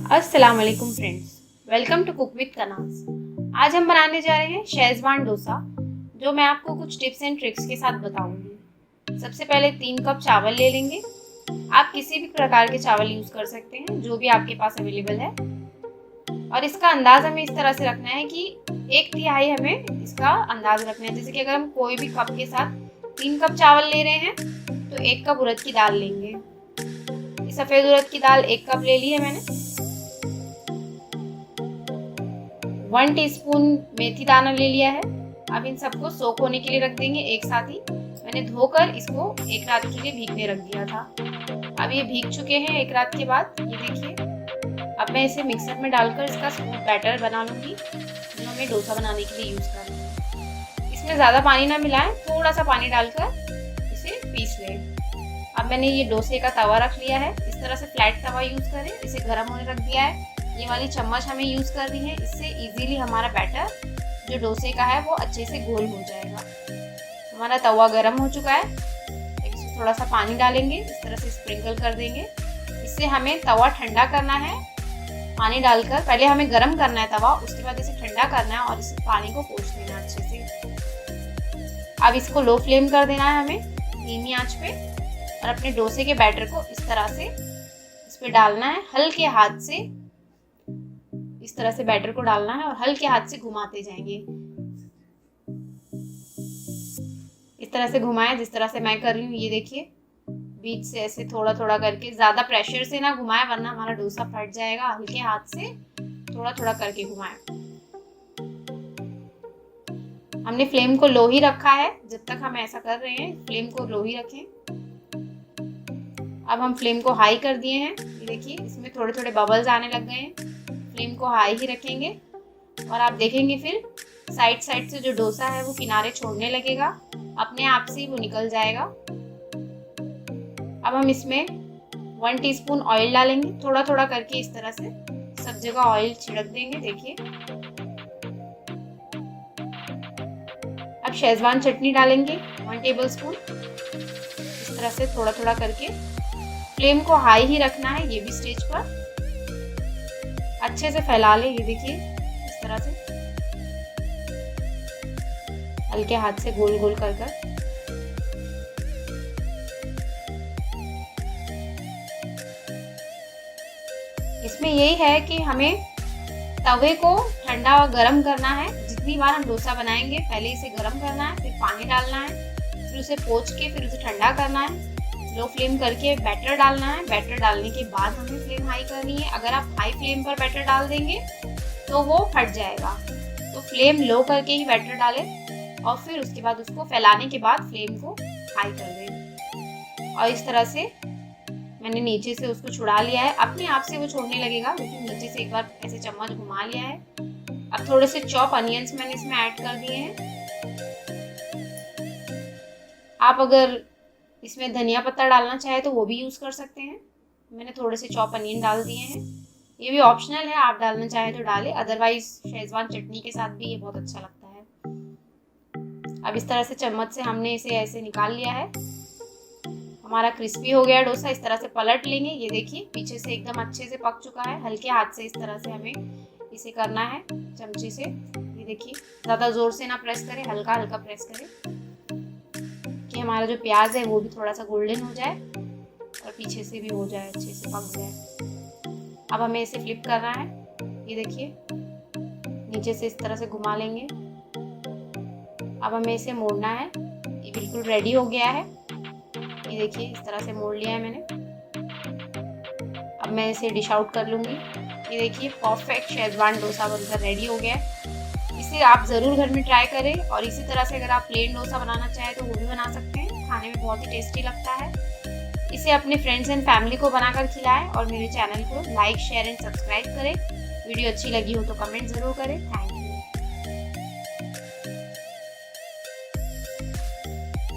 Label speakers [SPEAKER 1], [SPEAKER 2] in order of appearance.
[SPEAKER 1] अस्सलाम वालेकुम friends, welcome to cook with Kanaz. आज हम बनाने जा रहे हैं शेजवान डोसा, जो मैं आपको कुछ टिप्स एंड ट्रिक्स के साथ बताऊंगी। सबसे पहले 3 कप चावल ले लेंगे। आप किसी भी प्रकार के चावल यूज़ कर सकते हैं, जो भी आपके पास अवेलेबल है। और इसका अंदाज हमें इस तरह से रखना है कि 1/3 हमें इसका अंदाज रखना है। जैसे कि अगर हम कोई भी कप के साथ 3 कप चावल ले रहे हैं तो 1 कप उड़द की दाल लेंगे। सफ़ेद उड़द की दाल 1 कप ले ली है मैंने। 1 टीस्पून मेथी दाना ले लिया है। अब इन सबको सोक होने के लिए रख देंगे एक साथ ही। मैंने धोकर इसको एक रात के लिए भीगने रख दिया था। अब ये भीग चुके हैं एक रात के बाद। ये देखिए, अब मैं इसे मिक्सर में डालकर इसका स्मूथ बैटर बना लूँगी, जो हमें डोसा बनाने के लिए यूज़ करना है। इसमें ज़्यादा पानी ना मिलाएं, थोड़ा सा पानी डालकर इसे पीस लें। अब मैंने ये डोसे का तवा रख लिया है। इस तरह से फ्लैट तवा यूज़ करें। इसे गर्म होने रख दिया है। ये वाली चम्मच हमें यूज़ करनी है। इससे इजीली हमारा बैटर जो डोसे का है वो अच्छे से घोल हो जाएगा। हमारा तवा गर्म हो चुका है। इसमें थोड़ा सा पानी डालेंगे, इस तरह से स्प्रिंकल कर देंगे। इससे हमें तवा ठंडा करना है। पानी डालकर पहले हमें गर्म करना है तवा, उसके बाद इसे ठंडा करना है और इस पानी को पोंछ देना अच्छे से। अब इसको लो फ्लेम कर देना है हमें, धीमी आंच पे। और अपने डोसे के बैटर को इस तरह से इस पे डालना है, हल्के हाथ से इस तरह से बैटर को डालना है और हल्के हाथ से घुमाते जाएंगे। इस तरह से घुमाएं जिस तरह से मैं कर रही हूँ। ये देखिए, बीच से ऐसे थोड़ा थोड़ा करके, ज्यादा प्रेशर से ना घुमाएं वरना हमारा डोसा फट जाएगा। हल्के हाथ से थोड़ा थोड़ा करके घुमाएं। हमने फ्लेम को लो ही रखा है। जब तक हम ऐसा कर रहे हैं फ्लेम को लो ही रखें। अब हम फ्लेम को हाई कर दिए हैं। ये देखिए, इसमें थोड़े थोड़े बबल्स आने लग गए हैं। फ्लेम को हाई ही रखेंगे और आप देखेंगे फिर साइड साइड से जो डोसा है वो किनारे छोड़ने लगेगा, अपने आप से ही वो निकल जाएगा। अब हम इसमें 1 टीस्पून ऑयल डालेंगे, थोड़ा थोड़ा करके इस तरह से सब जगह ऑयल छिड़क देंगे। देखिए, अब शेजवान चटनी डालेंगे 1 टेबलस्पून। इस तरह से थोड़ा थोड़ा करके फ्लेम को हाई ही रखना है। ये भी स्टेज पर अच्छे से फैला ले। ये देखिए, इस तरह से हल्के हाथ से गोल गोल कर कर। इसमें यही है कि हमें तवे को ठंडा और गर्म करना है। जितनी बार हम डोसा बनाएंगे पहले इसे गर्म करना है, फिर पानी डालना है, फिर उसे पोंछ के फिर उसे ठंडा करना है। लो फ्लेम करके बैटर डालना है। बैटर डालने के बाद हमें फ्लेम हाई करनी है। अगर आप हाई फ्लेम पर बैटर डाल देंगे तो वो फट जाएगा। तो फ्लेम लो करके ही बैटर डालें और फिर उसके बाद उसको फैलाने के बाद फ्लेम को हाई कर दें। और इस तरह से मैंने नीचे से उसको छुड़ा लिया है। अपने आप से वो छोड़ने लगेगा, क्योंकि नीचे से एक बार ऐसे चम्मच घुमा लिया है। अब थोड़े से चॉप अनियंस मैंने इसमें ऐड कर दिए हैं। आप अगर इसमें धनिया पत्ता डालना चाहे तो वो भी यूज़ कर सकते हैं। मैंने थोड़े से चॉप अनियन डाल दिए हैं। ये भी ऑप्शनल है, आप डालना चाहे तो डालें, अदरवाइज शेजवान चटनी के साथ भी ये बहुत अच्छा लगता है। अब इस तरह से चम्मच से हमने इसे ऐसे निकाल लिया है। हमारा क्रिस्पी हो गया डोसा। इस तरह से पलट लेंगे। ये देखिए, पीछे से एकदम अच्छे से पक चुका है। हल्के हाथ से इस तरह से हमें इसे करना है चमचे से। ये देखिए, ज़्यादा ज़ोर से ना प्रेस करें, हल्का हल्का प्रेस करें कि हमारा जो प्याज है वो भी थोड़ा सा गोल्डन हो जाए और पीछे से भी हो जाए, अच्छे से पक जाए। अब हमें इसे फ्लिप करना है। ये देखिए, नीचे से इस तरह से घुमा लेंगे। अब हमें इसे मोड़ना है। ये बिल्कुल रेडी हो गया है। ये देखिए, इस तरह से मोड़ लिया है मैंने। अब मैं इसे डिश आउट कर लूँगी। ये देखिए, परफेक्ट शेजवान डोसा बनकर रेडी हो गया है। इसे आप ज़रूर घर में ट्राई करें। और इसी तरह से अगर आप प्लेन डोसा बनाना चाहें तो वो भी बना सकते हैं। खाने में बहुत ही टेस्टी लगता है। इसे अपने फ्रेंड्स एंड फैमिली को बनाकर खिलाएं और मेरे चैनल को लाइक, शेयर एंड सब्सक्राइब करें। वीडियो अच्छी लगी हो तो कमेंट ज़रूर करें। Thank you.